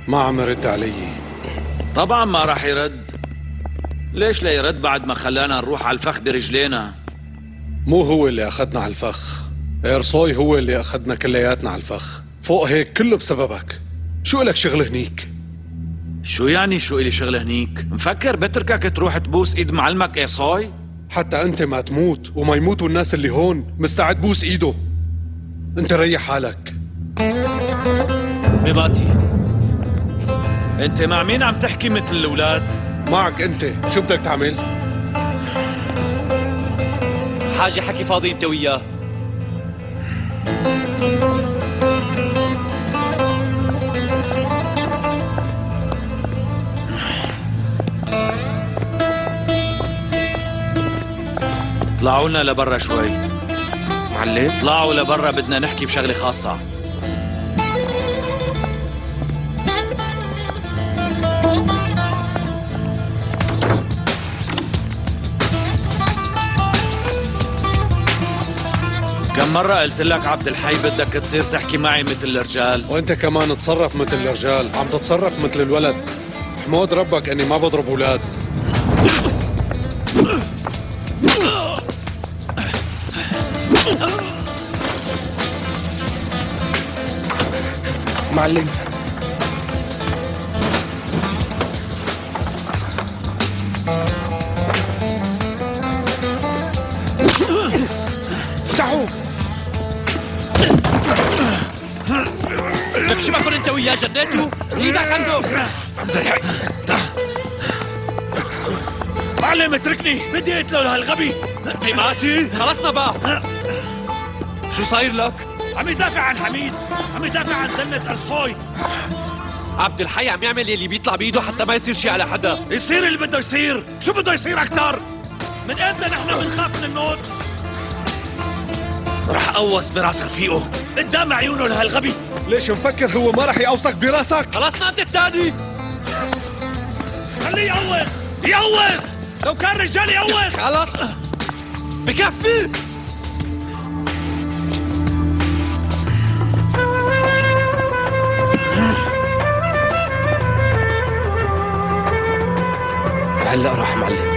ما عم يرد علي. طبعا ما راح يرد. ليش لا يرد بعد ما خلانا نروح على الفخ برجلينا؟ مو هو اللي اخذنا على الفخ، إرصاي هو اللي اخذنا كلياتنا على الفخ. فوق هيك كله بسببك. شو لك شغل هنيك؟ شو يعني شو إلي شغل هنيك؟ مفكر بتركك تروح تبوس ايد معلمك إرصاي؟ حتى انت ما تموت وما يموتوا الناس اللي هون مستعد بوس ايده. انت ريح حالك. مباتي، انت مع مين عم تحكي مثل الاولاد؟ معك انت، شو بدك تعمل؟ حاجة حكي فاضي انت وياه. طلعوا لنا لبرا شوي. معلم طلعوا لبرا، بدنا نحكي بشغلة خاصة. كم مرة قلت لك عبد الحي بدك تصير تحكي معي مثل الرجال؟ وانت كمان تصرف مثل الرجال، عم تتصرف مثل الولد. حمود ربك اني ما بضرب اولاد. معلم افتحوا. لك شو باكل انت وياه؟ جنيتوا؟ ايدك عنده. عبد الحي معلم اتركني، بدي اقتله لهالغبي. ماتي خلصنا بقى. شو صاير لك؟ عم يدافع عن حميد، عم يدافع عن زلة أرصاي. عبد الحي عم يعمل يلي بيطلع بايده حتى ما يصير شيء على حدا. يصير اللي بده يصير. شو بده يصير أكتر؟ من امتى نحن بنخاف من الموت؟ رح أقوص براس رفيقه قدام عيونه لهالغبي. ليش مفكر هو ما رح يقوصك براسك؟ خلصنا انت الثاني. خليه يقوص يقوص، لو كان رجال يقوص. خلص بكفي. هلا راح معلم.